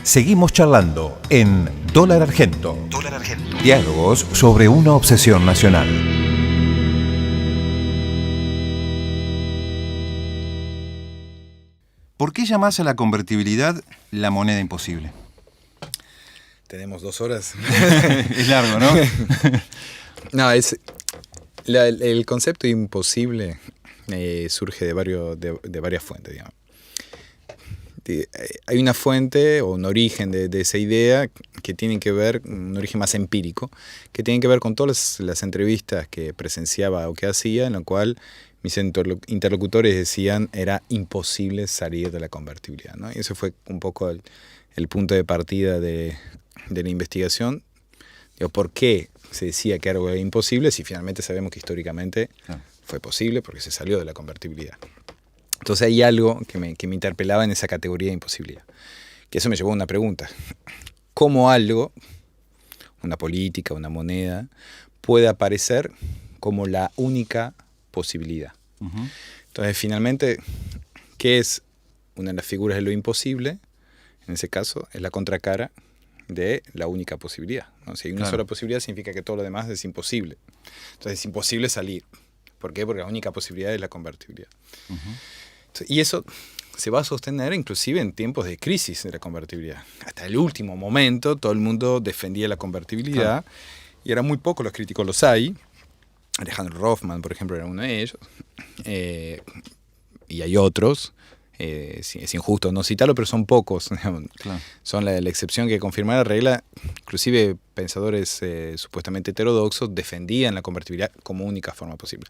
Seguimos charlando en Dólar Argento. Dólar Argento. Diálogos sobre una obsesión nacional. ¿Por qué llamás a la convertibilidad la moneda imposible? Tenemos 2 horas. Es largo, ¿no? No, el concepto imposible surge de varias fuentes, digamos. Hay una fuente o un origen de esa idea que tiene que ver, un origen más empírico, que tiene que ver con todas las entrevistas que presenciaba o que hacía, en lo cual mis interlocutores decían era imposible salir de la convertibilidad, ¿no? Y ese fue un poco el punto de partida de la investigación. Digo, ¿por qué se decía que algo era imposible si finalmente sabemos que históricamente fue posible porque se salió de la convertibilidad? Entonces hay algo que me interpelaba en esa categoría de imposibilidad. Que eso me llevó a una pregunta. ¿Cómo algo, una política, una moneda, puede aparecer como la única posibilidad? Uh-huh. Entonces, finalmente, ¿qué es una de las figuras de lo imposible? En ese caso, es la contracara de la única posibilidad, ¿no? Si hay una sola posibilidad, significa que todo lo demás es imposible. Entonces, es imposible salir. ¿Por qué? Porque la única posibilidad es la convertibilidad. Uh-huh. Y eso se va a sostener inclusive en tiempos de crisis de la convertibilidad. Hasta el último momento todo el mundo defendía la convertibilidad y eran muy pocos los críticos, los hay. Alejandro Rothman, por ejemplo, era uno de ellos. Y hay otros. Es injusto no citarlo, pero son pocos. Son la excepción que confirma la regla. Inclusive pensadores supuestamente heterodoxos defendían la convertibilidad como única forma posible.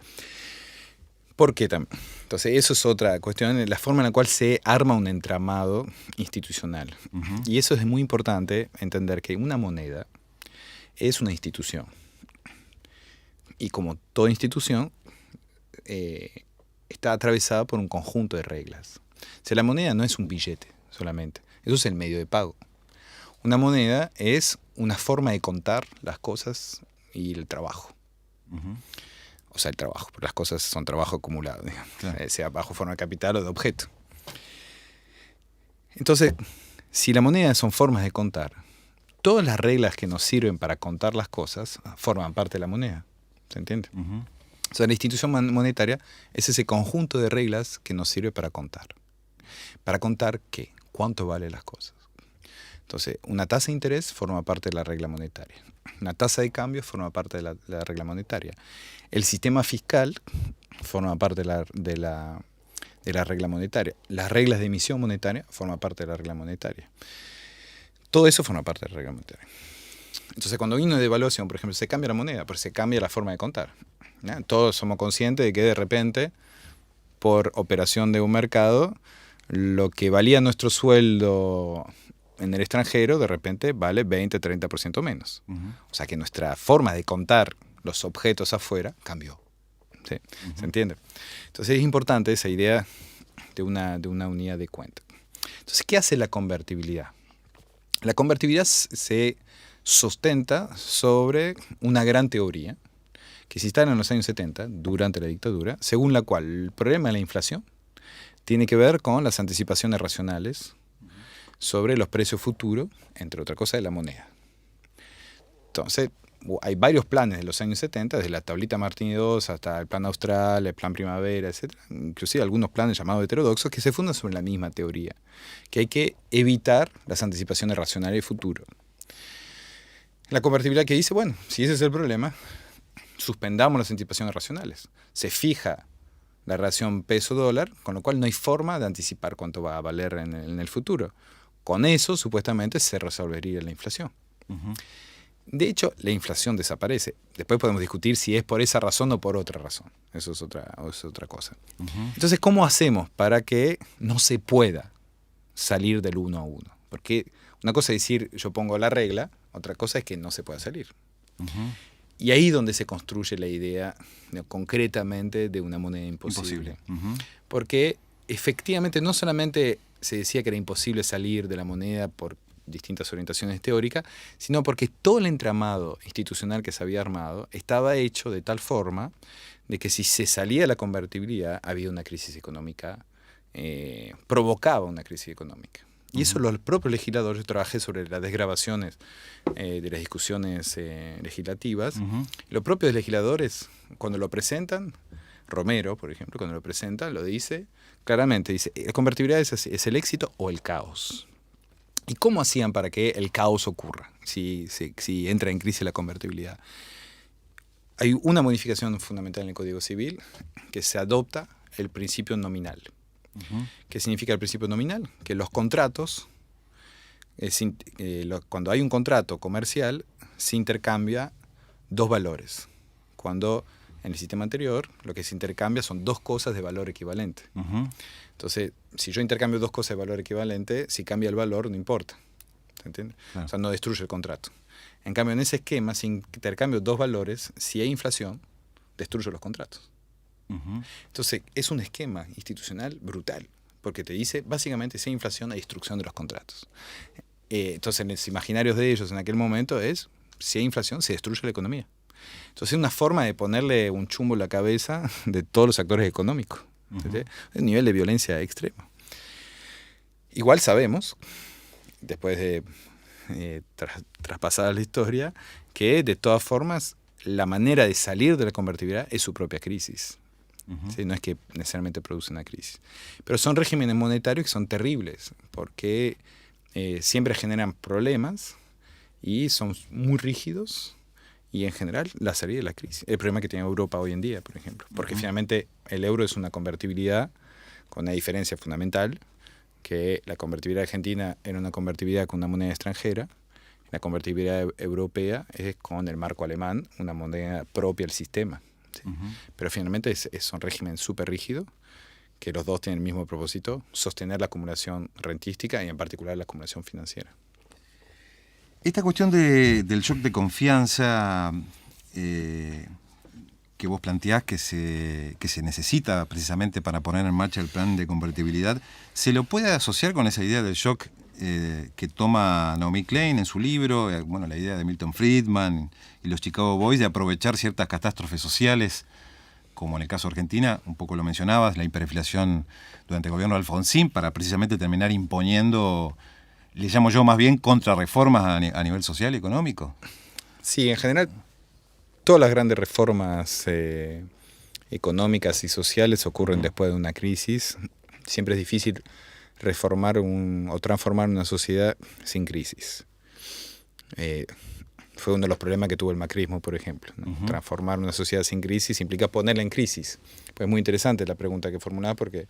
¿Por qué también? Entonces, eso es otra cuestión, la forma en la cual se arma un entramado institucional. Uh-huh. Y eso es muy importante, entender que una moneda es una institución. Y como toda institución, está atravesada por un conjunto de reglas. O sea, la moneda no es un billete solamente, eso es el medio de pago. Una moneda es una forma de contar las cosas y el trabajo. Uh-huh. O sea, el trabajo, porque las cosas son trabajo acumulado, digamos, sea bajo forma de capital o de objeto. Entonces, si la moneda son formas de contar, todas las reglas que nos sirven para contar las cosas forman parte de la moneda. ¿Se entiende? Uh-huh. O sea, la institución monetaria es ese conjunto de reglas que nos sirve para contar. ¿Para contar qué? ¿Cuánto valen las cosas? Entonces, una tasa de interés forma parte de la regla monetaria. Una tasa de cambio forma parte de la regla monetaria. El sistema fiscal forma parte de la regla monetaria. Las reglas de emisión monetaria forman parte de la regla monetaria. Todo eso forma parte de la regla monetaria. Entonces, cuando vino de devaluación, por ejemplo, se cambia la moneda, pero se cambia la forma de contar, ¿no? Todos somos conscientes de que de repente, por operación de un mercado, lo que valía nuestro sueldo en el extranjero, de repente vale 20-30% menos. Uh-huh. O sea que nuestra forma de contar los objetos afuera cambió. ¿Sí? Uh-huh. ¿Se entiende? Entonces es importante esa idea de una unidad de cuenta. Entonces, ¿qué hace la convertibilidad? La convertibilidad se sustenta sobre una gran teoría que se instala en los años 70, durante la dictadura, según la cual el problema de la inflación tiene que ver con las anticipaciones racionales sobre los precios futuros, entre otras cosas, de la moneda. Entonces, hay varios planes de los años 70, desde la tablita Martini II hasta el plan austral, el plan primavera, etc. Inclusive algunos planes llamados heterodoxos que se fundan sobre la misma teoría, que hay que evitar las anticipaciones racionales del futuro. La convertibilidad que dice, bueno, si ese es el problema, suspendamos las anticipaciones racionales. Se fija la relación peso-dólar, con lo cual no hay forma de anticipar cuánto va a valer en el futuro. Con eso, supuestamente, se resolvería la inflación. Uh-huh. De hecho, la inflación desaparece. Después podemos discutir si es por esa razón o por otra razón. Eso es otra cosa. Uh-huh. Entonces, ¿cómo hacemos para que no se pueda salir del 1 a 1? Porque una cosa es decir, yo pongo la regla, otra cosa es que no se pueda salir. Uh-huh. Y ahí es donde se construye la idea, concretamente, de una moneda imposible. Uh-huh. Porque efectivamente no solamente se decía que era imposible salir de la moneda por distintas orientaciones teóricas, sino porque todo el entramado institucional que se había armado estaba hecho de tal forma de que si se salía de la convertibilidad había una crisis económica, provocaba una crisis económica. Y eso los propios legisladores, yo trabajé sobre las desgravaciones de las discusiones legislativas, los propios legisladores, cuando lo presentan, Romero, por ejemplo, cuando lo presenta, lo dice claramente, dice, la convertibilidad es el éxito o el caos. ¿Y cómo hacían para que el caos ocurra si entra en crisis la convertibilidad? Hay una modificación fundamental en el Código Civil, que se adopta el principio nominal. ¿Qué significa el principio nominal? Que los contratos, cuando hay un contrato comercial, se intercambia dos valores. Cuando en el sistema anterior lo que se intercambia son dos cosas de valor equivalente. Entonces, si yo intercambio dos cosas de valor equivalente, si cambia el valor no importa. ¿Se entiende? Claro. O sea, no destruye el contrato. En cambio, en ese esquema, si intercambio dos valores, si hay inflación, destruyo los contratos. Entonces, es un esquema institucional brutal, porque te dice, básicamente, si hay inflación, hay destrucción de los contratos. Entonces, en los imaginarios de ellos en aquel momento es, si hay inflación, se destruye la economía. Entonces, es una forma de ponerle un chumbo en la cabeza de todos los actores económicos. Es un nivel de violencia extremo. Igual sabemos, después de traspasada la historia, que de todas formas, la manera de salir de la convertibilidad es su propia crisis. ¿Sí? No es que necesariamente produce una crisis. Pero son regímenes monetarios que son terribles, porque siempre generan problemas y son muy rígidos, y en general la salida de la crisis. El problema que tiene Europa hoy en día, por ejemplo, porque finalmente el euro es una convertibilidad con una diferencia fundamental, que la convertibilidad argentina era una convertibilidad con una moneda extranjera, la convertibilidad europea es con el marco alemán, una moneda propia del sistema. ¿Sí? Pero finalmente son regímenes súper rígidos, que los dos tienen el mismo propósito, sostener la acumulación rentística y en particular la acumulación financiera. Esta cuestión del shock de confianza que vos planteás que se necesita precisamente para poner en marcha el plan de convertibilidad, ¿se lo puede asociar con esa idea del shock que toma Naomi Klein en su libro, bueno, la idea de Milton Friedman y los Chicago Boys de aprovechar ciertas catástrofes sociales, como en el caso de Argentina, un poco lo mencionabas, la hiperinflación durante el gobierno de Alfonsín, para precisamente terminar imponiendo, le llamo yo más bien, contrarreformas a nivel social y económico? Sí, en general, todas las grandes reformas económicas y sociales ocurren después de una crisis. Siempre es difícil reformar o transformar una sociedad sin crisis. Fue uno de los problemas que tuvo el macrismo, por ejemplo, ¿no? Transformar una sociedad sin crisis implica ponerla en crisis. Pues es muy interesante la pregunta que formulaba, porque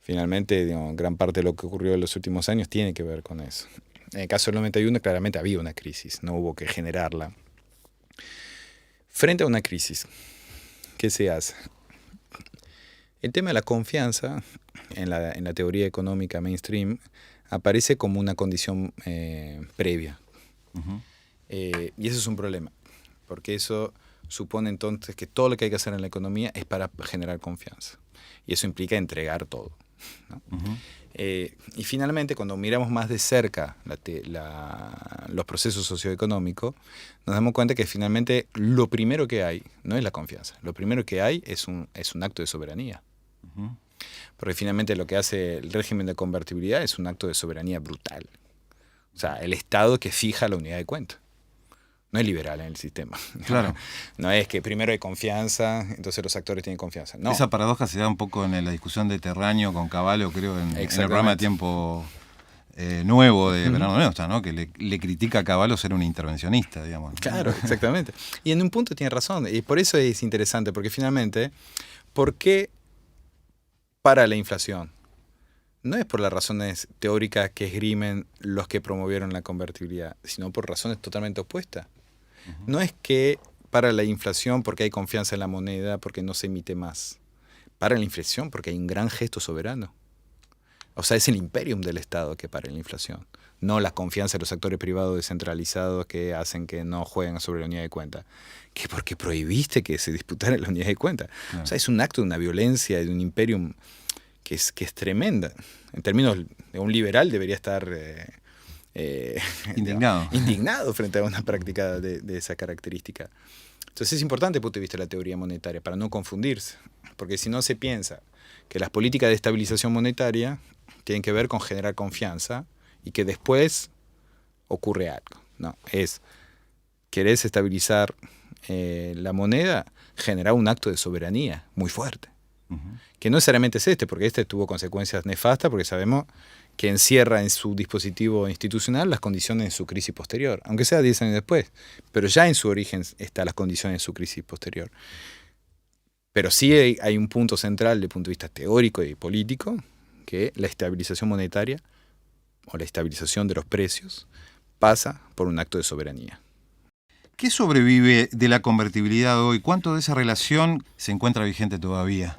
finalmente, digamos, gran parte de lo que ocurrió en los últimos años tiene que ver con eso. En el caso del 91 claramente había una crisis, no hubo que generarla. Frente a una crisis, ¿qué se hace? El tema de la confianza en la teoría económica mainstream aparece como una condición previa. Y eso es un problema, porque eso supone entonces que todo lo que hay que hacer en la economía es para generar confianza. Y eso implica entregar todo, ¿no? Y finalmente, cuando miramos más de cerca los procesos socioeconómicos, nos damos cuenta que finalmente lo primero que hay no es la confianza. Lo primero que hay es un acto de soberanía. Porque finalmente lo que hace el régimen de convertibilidad es un acto de soberanía brutal. O sea, el Estado que fija la unidad de cuenta. No es liberal en el sistema. Claro. No es que primero hay confianza, entonces los actores tienen confianza. No. Esa paradoja se da un poco en la discusión de Terraño con Cavallo, creo, en el programa de Tiempo Nuevo de Bernardo Neustadt, ¿no? Que le critica a Cavallo ser un intervencionista, digamos. Claro, exactamente. Y en un punto tiene razón. Y por eso es interesante, porque finalmente, ¿por qué para la inflación? No es por las razones teóricas que esgrimen los que promovieron la convertibilidad, sino por razones totalmente opuestas. No es que para la inflación porque hay confianza en la moneda, porque no se emite más. Para la inflación porque hay un gran gesto soberano. O sea, es el imperium del Estado que para la inflación, no la confianza de los actores privados descentralizados que hacen que no jueguen sobre la unidad de cuenta. Que porque prohibiste que se disputara la unidad de cuenta. Claro. O sea, es un acto de una violencia, de un imperium que es tremenda. En términos de un liberal debería estar indignado frente a una práctica de esa característica. Entonces es importante desde el punto de vista de la teoría monetaria para no confundirse, porque si no se piensa que las políticas de estabilización monetaria tienen que ver con generar confianza y que después ocurre algo. No, querés estabilizar la moneda, generar un acto de soberanía muy fuerte. Que no necesariamente es porque tuvo consecuencias nefastas, porque sabemos que encierra en su dispositivo institucional las condiciones de su crisis posterior, aunque sea 10 años después, pero ya en su origen están las condiciones de su crisis posterior. Pero sí hay un punto central desde el punto de vista teórico y político, que la estabilización monetaria o la estabilización de los precios pasa por un acto de soberanía. ¿Qué sobrevive de la convertibilidad hoy? ¿Cuánto de esa relación se encuentra vigente todavía?